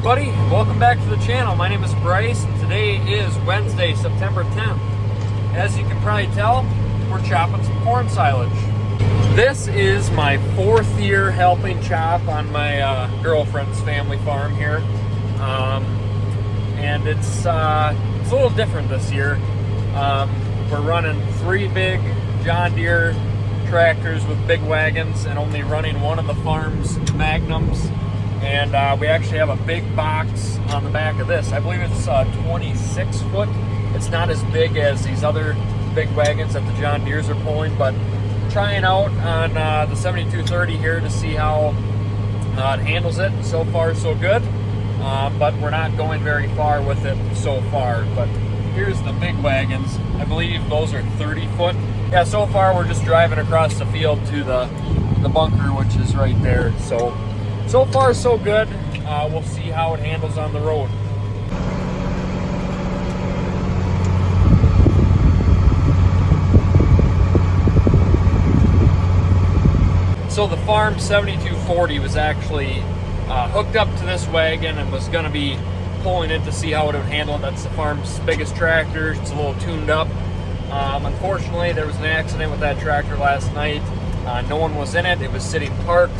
everybody, welcome back to the channel. My name is Bryce and today is Wednesday, September 10th. As you can probably tell, we're chopping some corn silage. This is my 4th year helping chop on my girlfriend's family farm here. And it's a little different this year. We're running 3 big John Deere tractors with big wagons and only running one of the farm's Magnums. And we actually have a big box on the back of this. I believe it's 26 foot. It's not as big as these other big wagons that the John Deeres are pulling, but trying out on the 7230 here to see how it handles it. So far, so good. But we're not going very far with it so far. But here's the big wagons. I believe those are 30 foot. Yeah, so far we're just driving across the field to the bunker, which is right there. So far, so good. We'll see how it handles on the road. So the farm 7240 was actually hooked up to this wagon and was going to be pulling it to see how it would handle. That's the farm's biggest tractor. It's a little tuned up. Unfortunately, there was an accident with that tractor last night. No one was in it. It was sitting parked.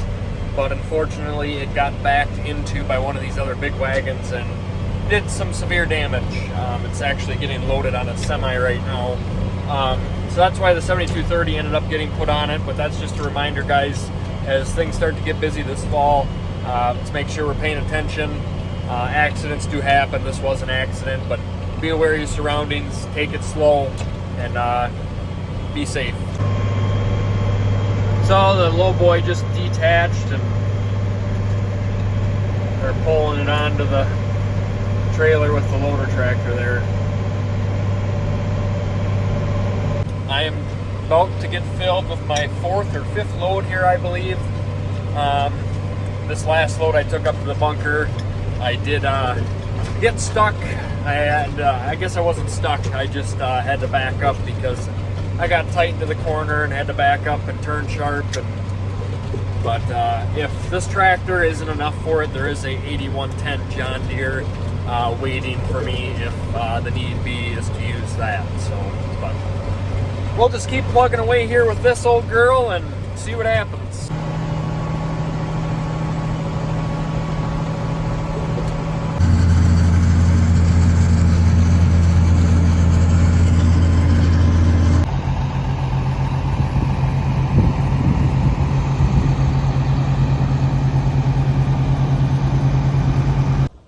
But unfortunately it got backed into by one of these other big wagons and did some severe damage. It's actually getting loaded on a semi right now. So that's why the 7230 ended up getting put on it, but that's just a reminder, guys, as things start to get busy this fall, let's make sure we're paying attention. Accidents do happen. This was an accident, but be aware of your surroundings, take it slow, and be safe. So the low boy just detached and they're pulling it onto the trailer with the loader tractor there. I am about to get filled with my 4th or 5th load here, I believe. This last load I took up to the bunker, I did get stuck. I guess I wasn't stuck, I just had to back up because I got tight into the corner and had to back up and turn sharp. But if this tractor isn't enough for it, there is a 8110 John Deere waiting for me if the need be is to use that. So, but we'll just keep plugging away here with this old girl and see what happens.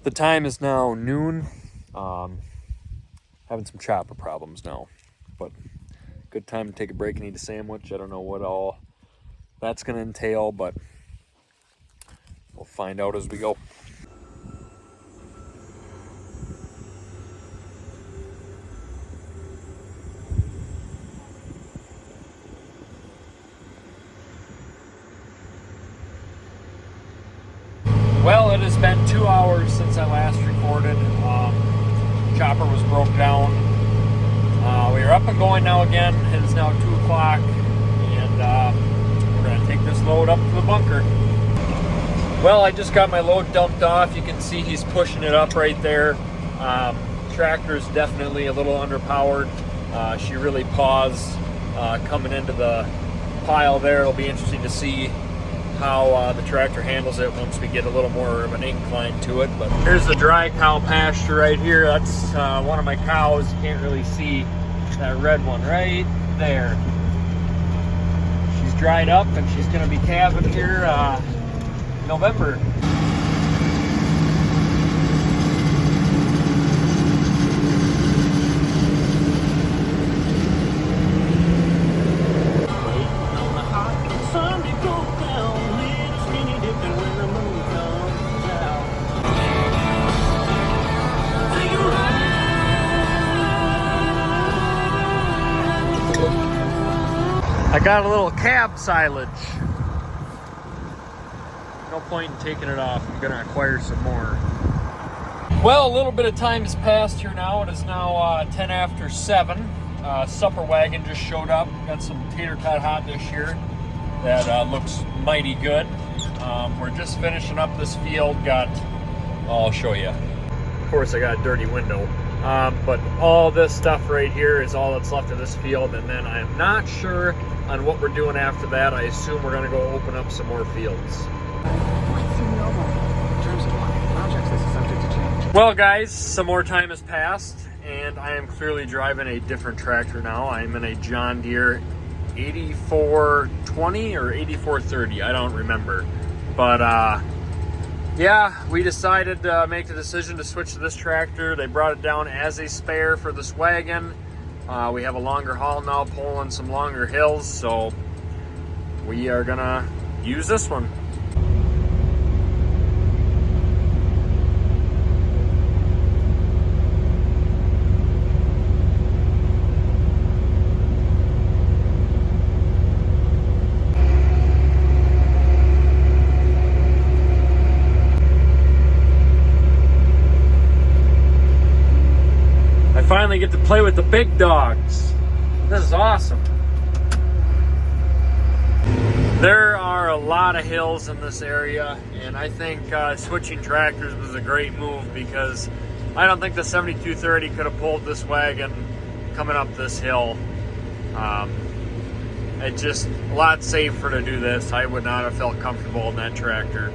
The time is now noon. Having some chopper problems now, but good time to take a break and eat a sandwich. I don't know what all that's going to entail, but we'll find out as we go. Well, it has been 2 hours since I last recorded. Chopper was broke down. We are up and going now again. It is now 2 o'clock, and we're going to take this load up to the bunker. Well, I just got my load dumped off. You can see he's pushing it up right there. Tractor is definitely a little underpowered. She really paused coming into the pile there. It'll be interesting to see how the tractor handles it once we get a little more of an incline to it. But here's the dry cow pasture right here. That's one of my cows. You can't really see that red one right there. She's dried up and she's going to be calving here November. I got a little cab silage. No point in taking it off. I'm gonna acquire some more. Well, a little bit of time has passed here now. It is now 10 after 7. Supper wagon just showed up. Got some tater tot hot dish here that looks mighty good. We're just finishing up this field. Got I'll show you. Of course, I got a dirty window. But all this stuff right here is all that's left of this field, and then I am not sure on what we're doing after that. I assume we're gonna go open up some more fields. Well guys, some more time has passed, and I am clearly driving a different tractor now. I'm in a John Deere 8420 or 8430, I don't remember. But yeah, we decided to make the decision to switch to this tractor. They brought it down as a spare for this wagon. We have a longer haul now, pulling some longer hills, so we are gonna use this one. Finally get to play with the big dogs. This is awesome. There are a lot of hills in this area, and I think switching tractors was a great move, because I don't think the 7230 could have pulled this wagon coming up this hill. It's just a lot safer to do this. I would not have felt comfortable in that tractor.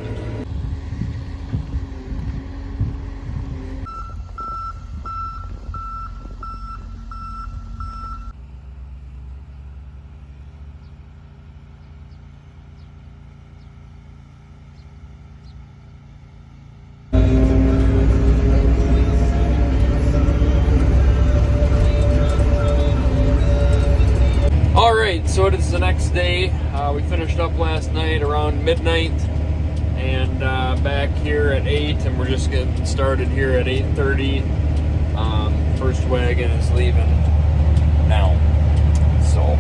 So it is the next day. We finished up last night around midnight, and back here at 8, and we're just getting started here at 8:30. First wagon is leaving now. So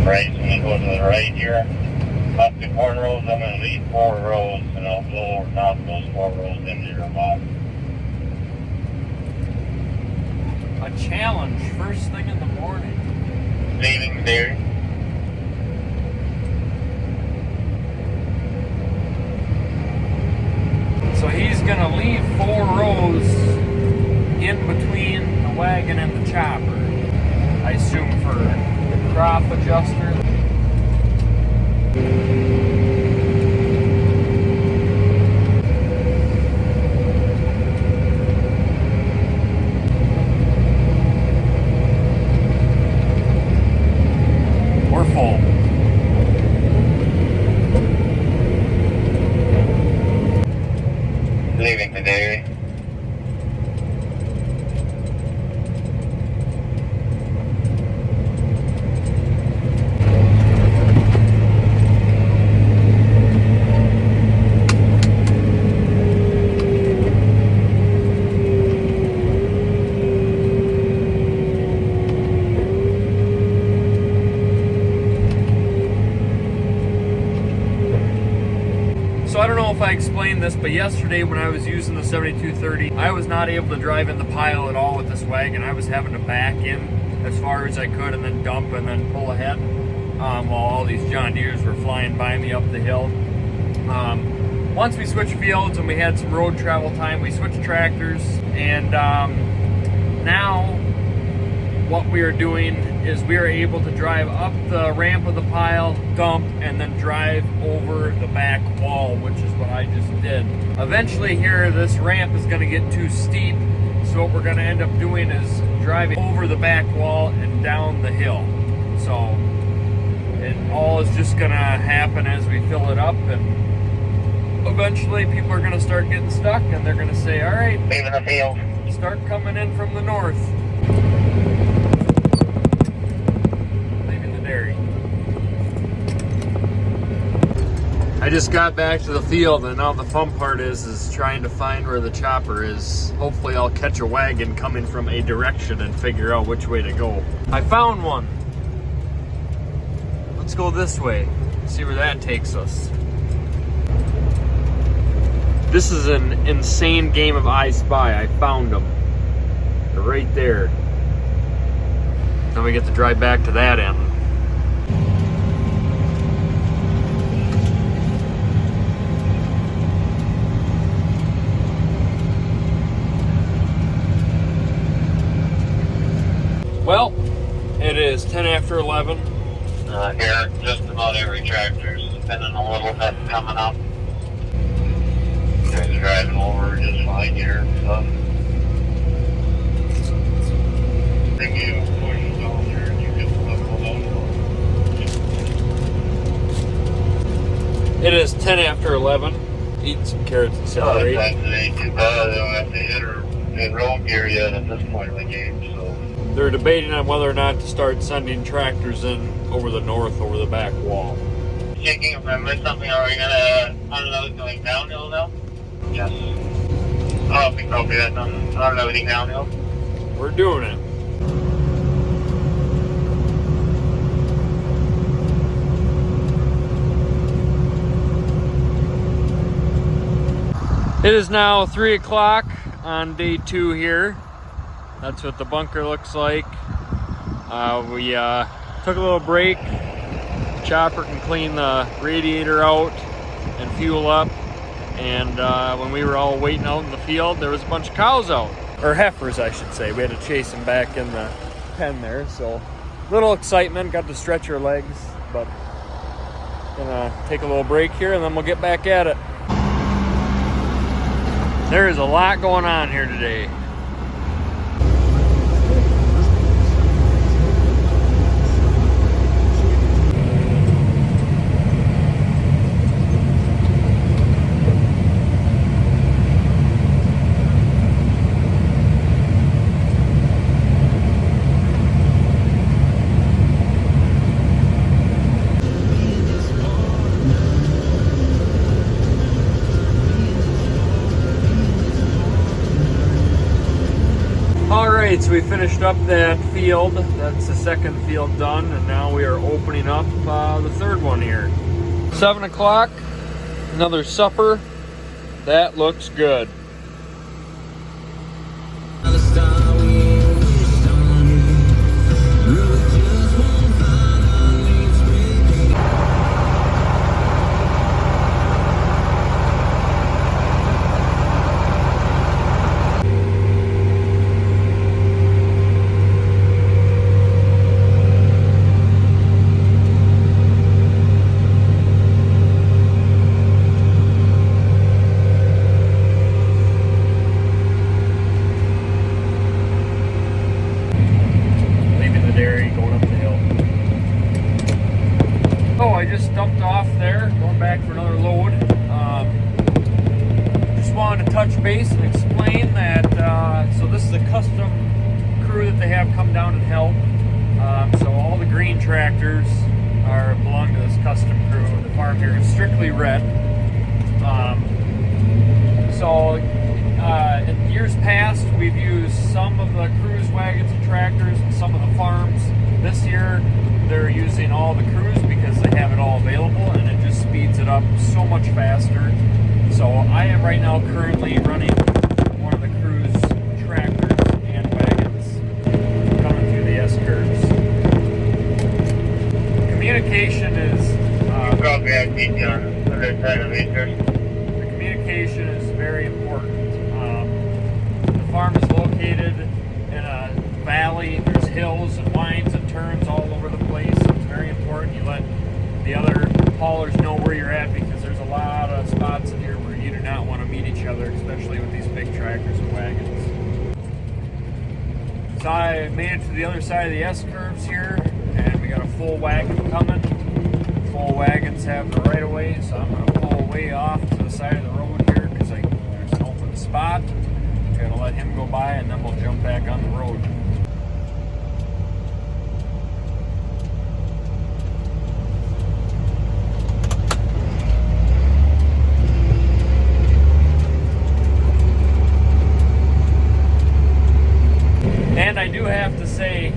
right, so I'm going to go to the right here, up the corner rows. I'm going to lead 4 rows, and I'll blow over top those 4 rows into your box. a challenge first thing in the morning. Leaving there. So he's gonna leave 4 rows in between the wagon and the chopper. I assume for the crop adjuster. We're full. Leaving the dairy. So I don't know if I explained this, but yesterday when I was using the 7230, I was not able to drive in the pile at all with this wagon. I was having to back in as far as I could and then dump and then pull ahead while all these John Deeres were flying by me up the hill. Once we switched fields and we had some road travel time, we switched tractors, and now what we are doing is we are able to drive up the ramp of the pile, dump, and then drive over the back wall, which is what I just did. Eventually here, this ramp is going to get too steep, so what we're going to end up doing is driving over the back wall and down the hill. So it all is just going to happen as we fill it up, and eventually people are going to start getting stuck, and they're going to say, all right, Leaving the field. start coming in from the north. I just got back to the field, and now the fun part is trying to find where the chopper is. Hopefully I'll catch a wagon coming from a direction and figure out which way to go. I found one. Let's go this way, see where that takes us. This is an insane game of I Spy. I found them. They're right there. Then we get to drive back to that end. Well, it is 10 after 11. Here, just about every tractor's spinning a little bit coming up. Guys are driving over just fine here, so. I think you push down there and you get level out. It is 10 after 11. Eat some carrots and celery. It ain't too bad. They don't have to hit her in road gear yet at this point in the game, so. They're debating on whether or not to start sending tractors in over the north, over the back wall. Checking if I missed something, are we gonna unload going downhill now? Yes. Oh, we copy that. Unloading downhill. We're doing it. It is now 3 o'clock on day 2 here. That's what the bunker looks like. We took a little break. Chopper can clean the radiator out and fuel up. And when we were all waiting out in the field, there was a bunch of cows out. Or heifers, I should say. We had to chase them back in the pen there. So little excitement, got to stretch our legs. But gonna take a little break here and then we'll get back at it. There is a lot going on here today. Alright, so we finished up that field. That's the second field done, and now we are opening up the third one here. 7 o'clock, another supper. That looks good. I just dumped off there, going back for another load. Just wanted to touch base and explain that, so this is a custom crew that they have come down and help. So all the green tractors belong to this custom crew. The farm here is strictly red. In years past, we've used some of the cruise wagons and tractors and some of the farms. This year, they're using all the crews because they have it all available, and it just speeds it up so much faster. So I am right now currently running one of the cruise tractors and wagons coming through the S-curves. Communication is the communication is very important. The farm is located in a valley. There's hills and winds and turns all over the place. So it's very important you let the other haulers know where you're at, because there's a lot of spots in here where you do not want to meet each other, especially with these big tractors and wagons. So I made it to the other side of the S-curves here, and we got a full wagon coming. Full wagons have the right of way, so I'm going to pull way off to the side of the road here because there's an open spot. I'm going to let him go by, and then we'll jump back on the road. And I do have to say,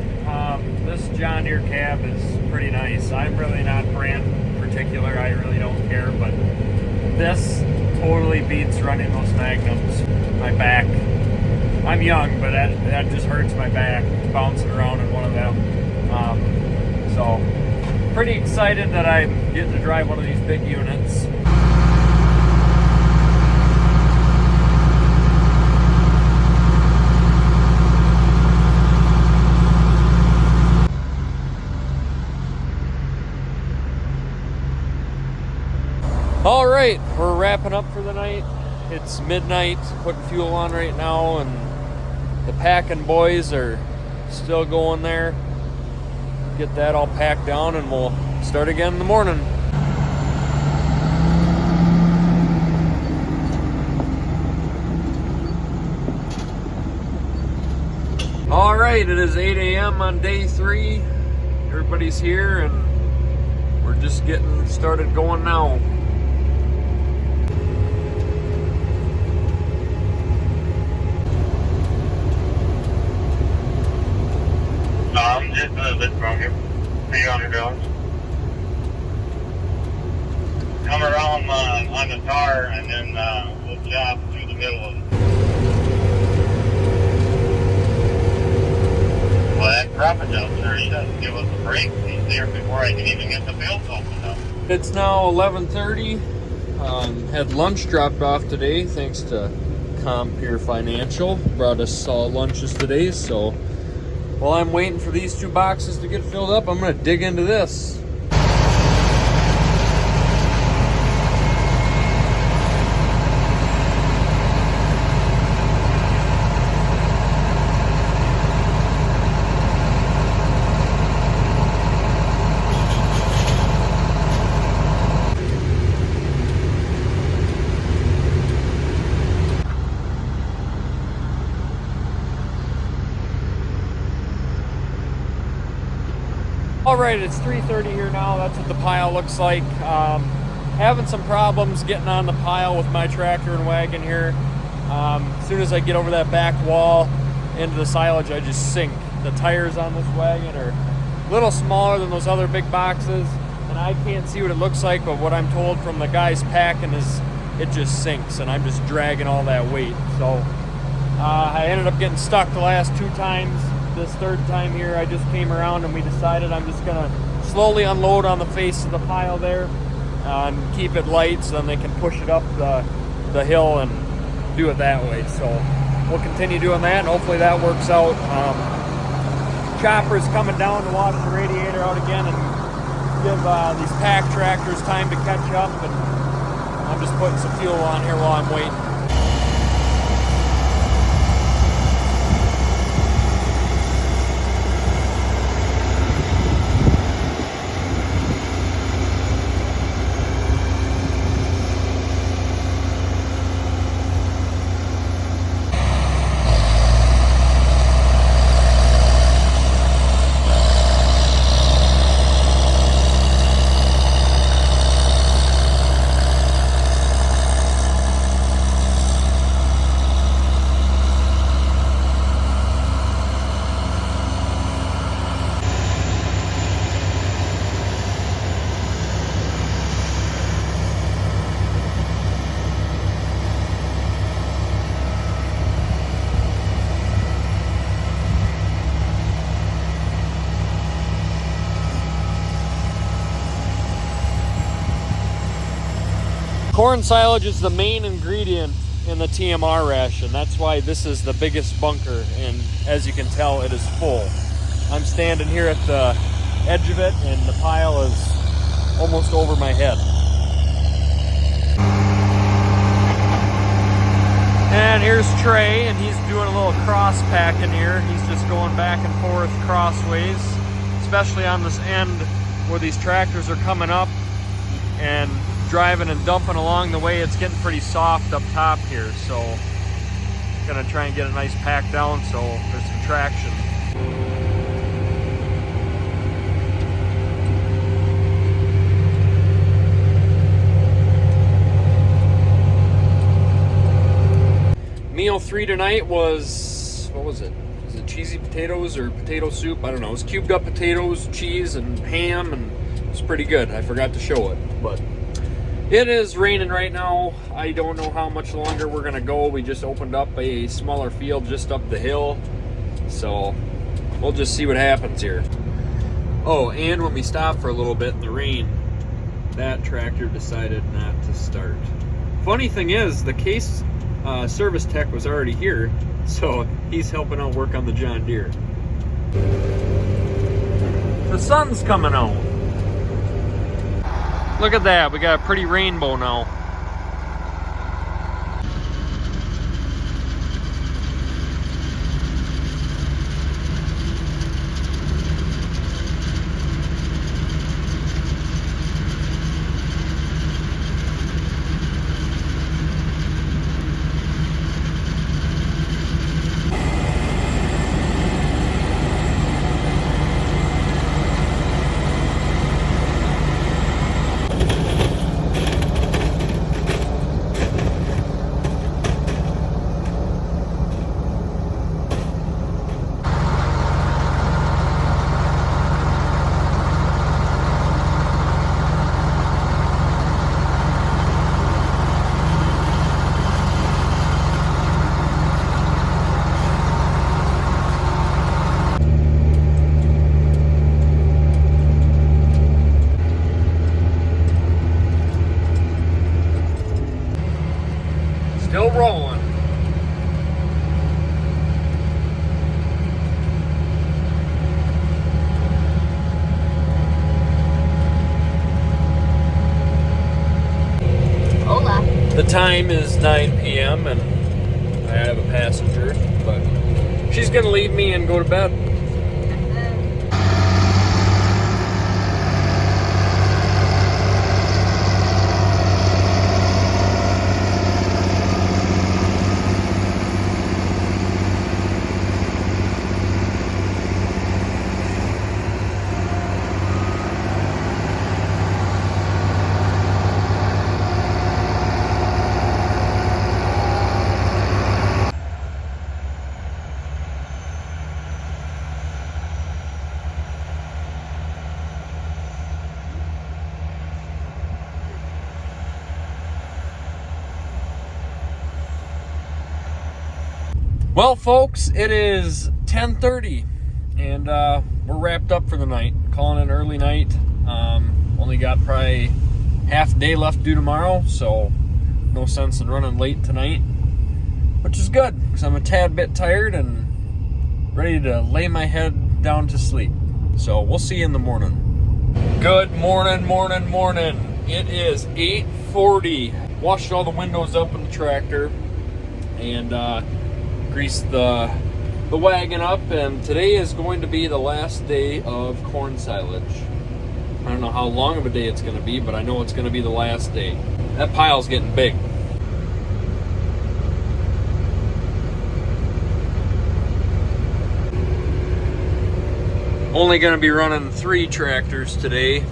this John Deere cab is pretty nice. I'm really not brand particular. I really don't care, but this totally beats running those Magnums. My back. I'm young, but that just hurts my back, bouncing around in one of them. So, pretty excited that I'm getting to drive one of these big units. All right, we're wrapping up for the night. It's midnight, putting fuel on right now, and the packing boys are still going there. Get that all packed down and we'll start again in the morning. All right, it is 8 a.m. on day 3. Everybody's here and we're just getting started going now. Just a little bit from here. $300. Come around on the tar and then we'll chop through the middle of it. Well, that crop adjuster, he doesn't give us a break. He's there before I can even get the fields opened up. It's now 11:30. Had lunch dropped off today thanks to Compeer Financial. Brought us all lunches today, so while I'm waiting for these 2 boxes to get filled up, I'm going to dig into this. All right, it's 3:30 here now. That's what the pile looks like. Having some problems getting on the pile with my tractor and wagon here. As soon as I get over that back wall into the silage, I just sink. The tires on this wagon are a little smaller than those other big boxes, and I can't see what it looks like, but what I'm told from the guys packing is it just sinks, and I'm just dragging all that weight. So I ended up getting stuck the last 2 times. This 3rd time here, I just came around and we decided I'm just gonna slowly unload on the face of the pile there and keep it light so then they can push it up the hill and do it that way. So we'll continue doing that and hopefully that works out. Chopper's coming down to wash the radiator out again and give these pack tractors time to catch up, and I'm just putting some fuel on here while I'm waiting. Corn silage is the main ingredient in the TMR ration. That's why this is the biggest bunker, and as you can tell, it is full. I'm standing here at the edge of it, and the pile is almost over my head. And here's Trey, and he's doing a little cross packing here. He's just going back and forth crossways, especially on this end where these tractors are coming up and driving and dumping along the way. It's getting pretty soft up top here, so gonna try and get a nice pack down so there's some traction. Meal 3 tonight was, what was it? Was it cheesy potatoes or potato soup? I don't know. It was cubed up potatoes, cheese, and ham, and it was pretty good. I forgot to show it, but It is raining right now. I don't know how much longer we're gonna go. We just opened up a smaller field just up the hill. So we'll just see what happens here. Oh, and when we stopped for a little bit in the rain, that tractor decided not to start. Funny thing is, the case service tech was already here, so he's helping out work on the John Deere. The sun's coming out. Look at that, we got a pretty rainbow now. Still rolling. Hola. The time is 9 p.m. and I have a passenger, but she's gonna leave me and go to bed. Well, folks, it is 10:30 and we're wrapped up for the night. Calling it an early night. Only got probably half a day left to do tomorrow, so no sense in running late tonight, which is good because I'm a tad bit tired and ready to lay my head down to sleep. So we'll see you in the morning. Good morning, morning. It is 8:40. Washed all the windows up in the tractor and greased the wagon up, and today is going to be the last day of corn silage. I don't know how long of a day it's going to be, but I know it's going to be the last day. That pile's getting big. Only going to be running 3 tractors today.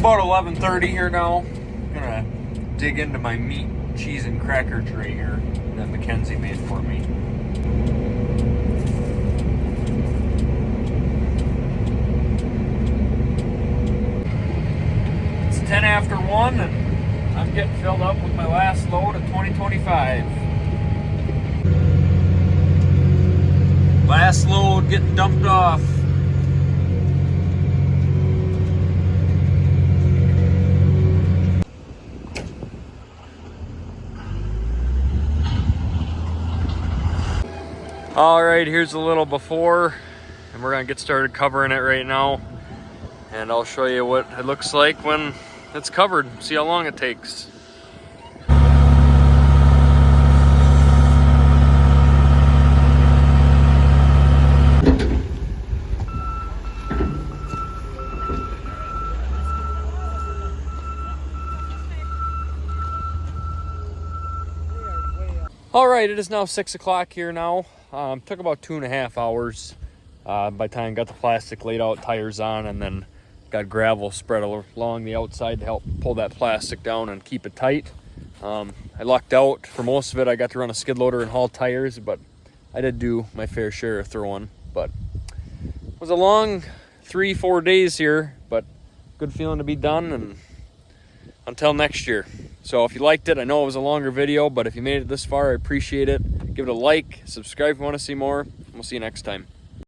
About 11:30 here now. I'm gonna dig into my meat, cheese, and cracker tray here that Mackenzie made for me. It's 10 after 1 and I'm getting filled up with my last load of 2025. Last load getting dumped off. Alright, here's a little before, and we're gonna get started covering it right now. And I'll show you what it looks like when it's covered, see how long it takes. All right, it is now 6 o'clock here now. Took about 2.5 hours by the time I got the plastic laid out, tires on, and then got gravel spread along the outside to help pull that plastic down and keep it tight. I lucked out. For most of it, I got to run a skid loader and haul tires, but I did do my fair share of throwing. But it was a long 3-4 days here, but good feeling to be done, and until next year. So if you liked it, I know it was a longer video, but if you made it this far, I appreciate it. Give it a like, subscribe if you want to see more, and we'll see you next time.